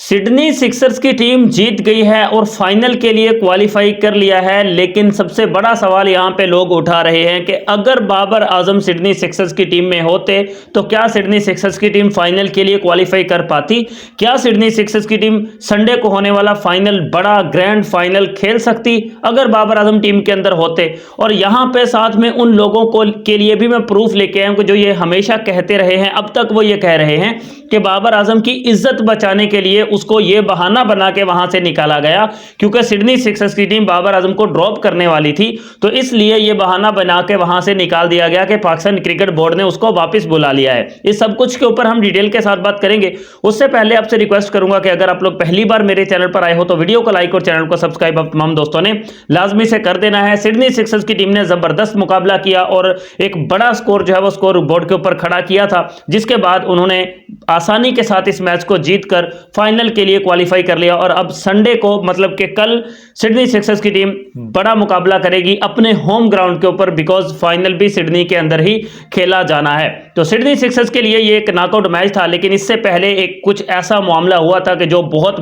Sydney Sixers की team जीत गई है और फाइनल के लिए क्वालिफाई कर लिया है। लेकिन सबसे बड़ा सवाल यहां पे लोग उठा रहे हैं कि अगर बाबर आजम सिडनी सिक्सर्स की टीम में होते तो क्या सिडनी सिक्सर्स की टीम फाइनल के लिए क्वालिफाई कर पाती? क्या सिडनी सिक्सर्स की टीम संडे को होने वाला फाइनल, बड़ा ग्रैंड फाइनल खेल सकती अगर बाबर आजम टीम के अंदर होते? और यहां पे साथ में उन लोगों को के लिए भी मैं प्रूफ लेके आया हूं कि जो ये हमेशा कहते रहे हैं, अब तक वो ये कह रहे हैं कि बाबर आजम की इज्जत बचाने के लिए उसको ये बहाना बना के वहां से निकाला गया, क्योंकि सिडनी सिक्सर्स की टीम बाबर आजम को ड्रॉप करने वाली थी। तो इसलिए ये बहाना बना के वहां से निकाल दिया गया कि पाकिस्तान क्रिकेट बोर्ड ने उसको वापस बुला लिया है। इस सब कुछ के ऊपर हम डिटेल के साथ बात करेंगे। उससे पहले आपसे रिक्वेस्ट करूंगा कि अगर आप लोग पहली बार मेरे चैनल पर आए हो तो वीडियो को लाइक और चैनल को सब्सक्राइब आप तमाम दोस्तों ने लाजमी से कर देना है। सिडनी सिक्सर्स की टीम ने जबरदस्त मुकाबला किया और एक बड़ा स्कोर जो है वो स्कोर बोर्ड के ऊपर खड़ा किया था, जिसके बाद उन्होंने आसानी के साथ इस मैच को जीतकर फाइनल के लिए क्वालिफाई कर लिया। और अब संडे को, मतलब कि कल, सिडनी सिक्सर्स की टीम बड़ा मुकाबला करेगी अपने होम ग्राउंड के ऊपर, बिकॉज फाइनल भी सिडनी के अंदर ही खेला जाना है। तो सिडनी सिक्सर्स के लिए ये एक नॉकआउट मैच था, लेकिन इससे पहले एक कुछ ऐसा मामला हुआ था कि जो बहुत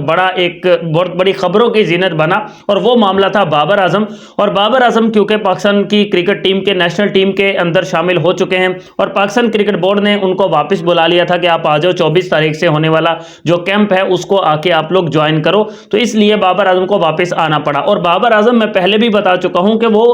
बड़ी खबरों की जीनत बना, और वो मामला था बाबर आजम। और बाबर आजम क्योंकि पाकिस्तान की क्रिकेट टीम के नेशनल टीम के अंदर शामिल हो चुके हैं और पाकिस्तान क्रिकेट बोर्ड ने उनको वापस बुला लिया था कि आप आ जाओ, 24 तारीख से होने वाला जो कैंप है उसको आके आप लोग ज्वाइन करो। तो इसलिए बाबर आजम को वापस आना पड़ा। और बाबर आजम, मैं पहले भी बता चुका हूं कि वो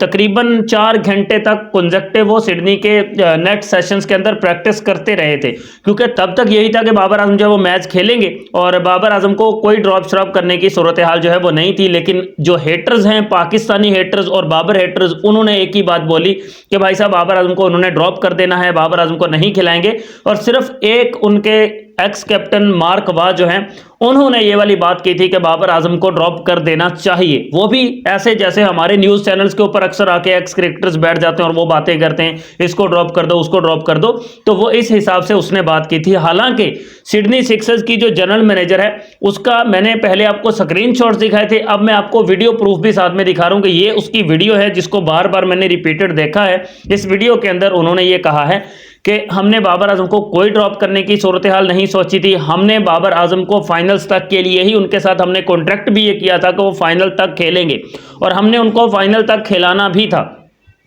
तकरीबन 4 घंटे तक कंसेक्टिव वो सिडनी के नेट सेशंस के अंदर प्रैक्टिस करते रहे थे, क्योंकि तब तक यही था कि बाबर आजम जो वो मैच खेलेंगे और बाबर आजम को कोई ड्रॉप श्रॉप करने की सूरत हाल जो है वो नहीं थी। लेकिन जो हेटर्स हैं, पाकिस्तानी हेटर्स और बाबर हेटर्स, उन्होंने एक ही बात बोली कि भाई साहब बाबर आजम को उन्होंने ड्रॉप कर देना है, बाबर आजम को नहीं खिलाएंगे। और सिर्फ एक उनके एक्स कैप्टन मार्क वाह जो हैं, उन्होंने ये वाली बात की थी कि बाबर आजम को ड्रॉप कर देना चाहिए। वो भी ऐसे जैसे हमारे न्यूज़ चैनल्स के ऊपर अक्सर आके एक्स क्रिकेटर्स बैठ जाते हैं और वो बातें करते हैं, इसको ड्रॉप कर दो, उसको ड्रॉप कर दो। तो वो इस हिसाब से उसने बात की थी। हालांकि सिडनी सिक्सर्स की जो जनरल मैनेजर है, उसका मैंने पहले आपको स्क्रीनशॉट्स दिखाए थे, अब मैं आपको वीडियो प्रूफ भी साथ में दिखा रहा हूं कि ये उसकी वीडियो है जिसको बार बार मैंने रिपीटेड देखा है। इस वीडियो के अंदर उन्होंने ये कहा है कि हमने बाबर आजम को कोई ड्रॉप करने की सूरत हाल नहीं सोची थी। हमने बाबर आजम को फाइनल्स तक के लिए ही, उनके साथ हमने कॉन्ट्रैक्ट भी ये किया था कि वो फाइनल तक खेलेंगे और हमने उनको फाइनल तक खिलाना भी था।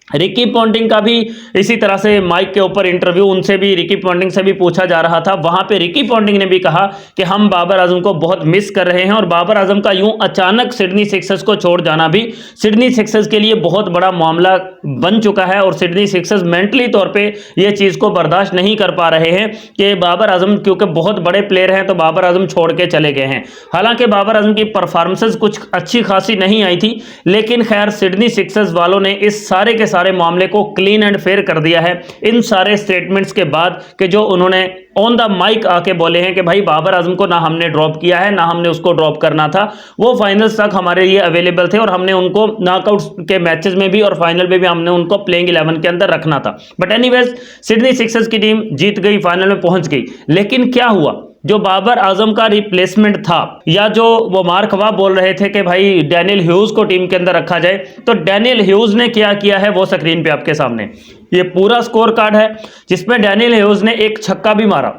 रिकी पॉन्टिंग का भी इसी तरह से माइक के ऊपर इंटरव्यू उनसे भी, रिकी पॉन्टिंग से भी पूछा जा रहा था। वहां पे रिकी पॉन्टिंग ने भी कहा कि हम बाबर आजम को बहुत मिस कर रहे हैं और बाबर आजम का यूं अचानक सिडनी सिक्सर्स को छोड़ जाना भी सिडनी सिक्सर्स के लिए बहुत बड़ा मामला बन चुका है। और सिडनी सिक्सर्स मेंटली तौर पर यह चीज़ को बर्दाश्त नहीं कर पा रहे हैं कि बाबर आजम, क्योंकि बहुत बड़े प्लेयर हैं, तो बाबर आजम छोड़ के चले गए हैं। हालांकि बाबर आजम की परफॉर्मेंसेज कुछ अच्छी खासी नहीं आई थी, लेकिन खैर सिडनी सिक्सर्स वालों ने इस सारे के सारे मामले को क्लीन एंड फेयर कर दिया है इन सारे स्टेटमेंट्स के बाद, कि जो उन्होंने ऑन द माइक आके बोले हैं कि भाई बाबर आजम को ना हमने ड्रॉप किया है, ना हमने उसको ड्रॉप करना था। वो फाइनल्स तक हमारे लिए अवेलेबल थे और हमने उनको नॉकआउट के मैचेस में भी और फाइनल में भी हमने उनको प्लेइंग 11 के अंदर रखना था। बट एनीवेज, सिडनी सिक्सर्स की टीम जीत गई, फाइनल में पहुंच गई। लेकिन क्या हुआ, जो बाबर आजम का रिप्लेसमेंट था, या जो वो मार्क वाह बोल रहे थे कि भाई डैनियल ह्यूज को टीम के अंदर रखा जाए, तो डैनियल ह्यूज ने क्या किया है वो स्क्रीन पे आपके सामने ये पूरा स्कोर कार्ड है, जिसमें डैनियल ह्यूज ने एक छक्का भी मारा।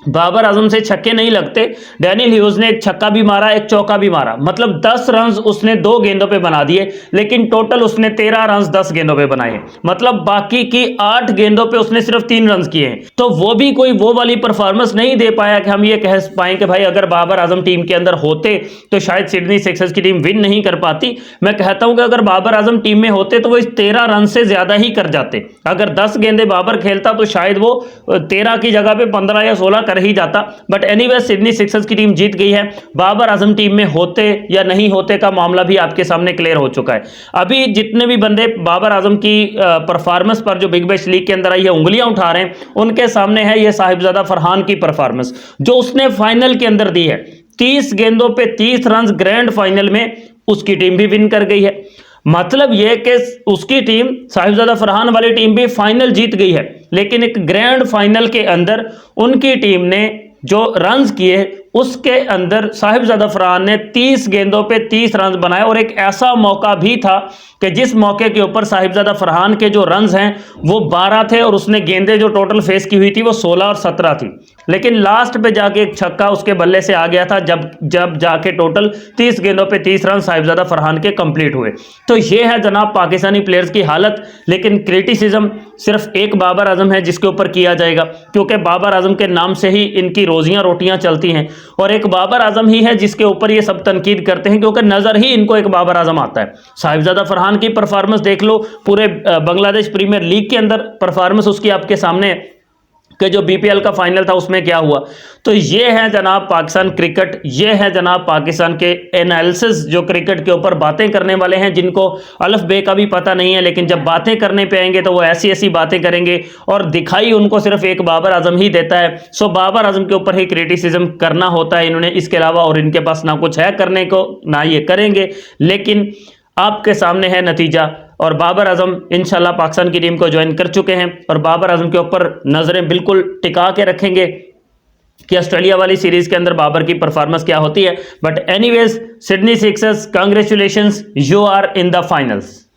बाबर आजम से छक्के नहीं लगते, डैनियल ह्यूज ने एक छक्का भी मारा, एक चौका भी मारा। मतलब 10 रन उसने 2 गेंदों पे बना दिए, लेकिन टोटल उसने 13 रन 10 गेंदों पे बनाए। मतलब बाकी की 8 गेंदों पे उसने सिर्फ 3 रन किए हैं। तो वो भी कोई वो वाली परफॉर्मेंस नहीं दे पाया कि हम ये कह पाए कि भाई अगर बाबर आजम टीम के अंदर होते तो शायद सिडनी सिक्सर्स की टीम विन नहीं कर पाती। मैं कहता हूं कि अगर बाबर आजम टीम में होते तो वो इस 13 रन से ज्यादा ही कर जाते। अगर 10 गेंदे बाबर खेलता तो शायद वो 13 की जगह पे 15 या 16 कर ही जाता। बट एनीवे, सिडनी सिक्सर्स की टीम जीत गई है। बाबर आजम टीम में होते या नहीं होते का मामला भी आपके सामने क्लियर हो चुका है। अभी जितने भी बंदे बाबर आजम की परफॉर्मेंस पर, जो बिग बैश लीग के अंदर आई है, उंगलियां उठा रहे हैं, उनके सामने है ये साहिबजादा फरहान की परफॉर्मेंस जो उसने फाइनल के अंदर दी है। 30 गेंदों पे 30 रन ग्रैंड फाइनल में उसकी टीम भी विन कर गई है। मतलब यह कि उसकी टीम, साहिबजादा फरहान वाली टीम भी फाइनल जीत गई है, लेकिन एक ग्रैंड फाइनल के अंदर उनकी टीम ने जो रन्स किए उसके अंदर साहिबजादा फरहान ने 30 गेंदों पे 30 रन बनाए और एक ऐसा मौका भी था कि जिस मौके के ऊपर साहिबजादा फरहान के जो रन्स हैं वो 12 थे और उसने गेंदें जो टोटल फेस की हुई थी वो 16 और 17 थी, लेकिन लास्ट पे जाके एक छक्का उसके बल्ले से आ गया था जब जाके टोटल 30 गेंदों पे 30 रन साहिबजादा फरहान के कंप्लीट हुए। तो ये है जनाब पाकिस्तानी प्लेयर्स की हालत। लेकिन क्रिटिसिज्म सिर्फ एक बाबर आजम है जिसके ऊपर किया जाएगा, क्योंकि बाबर आजम के नाम से ही इनकी रोजियां रोटियां चलती हैं और एक बाबर आजम ही है जिसके ऊपर ये सब तनकीद करते हैं, क्योंकि नजर ही इनको एक बाबर आजम आता है। साहिबजादा फरहान की परफॉर्मेंस देख लो, पूरे बांग्लादेश प्रीमियर लीग के अंदर परफॉर्मेंस उसकी आपके सामने कि जो बीपीएल का फाइनल था उसमें क्या हुआ। तो ये है जनाब पाकिस्तान क्रिकेट, ये है जनाब पाकिस्तान के एनालिसिस जो क्रिकेट के ऊपर बातें करने वाले हैं, जिनको अलफ बे का भी पता नहीं है, लेकिन जब बातें करने पे आएंगे तो वो ऐसी ऐसी बातें करेंगे और दिखाई उनको सिर्फ एक बाबर आजम ही देता है। सो बाबर आजम के ऊपर ही क्रिटिसिज्म करना होता है इन्होंने, इसके अलावा और इनके पास ना कुछ है करने को, ना ये करेंगे। लेकिन आपके सामने है नतीजा और बाबर आजम इंशाल्लाह पाकिस्तान की टीम को ज्वाइन कर चुके हैं और बाबर आजम के ऊपर नजरें बिल्कुल टिका के रखेंगे कि ऑस्ट्रेलिया वाली सीरीज के अंदर बाबर की परफॉर्मेंस क्या होती है। But anyways, Sydney Sixers, congratulations, you are in the finals.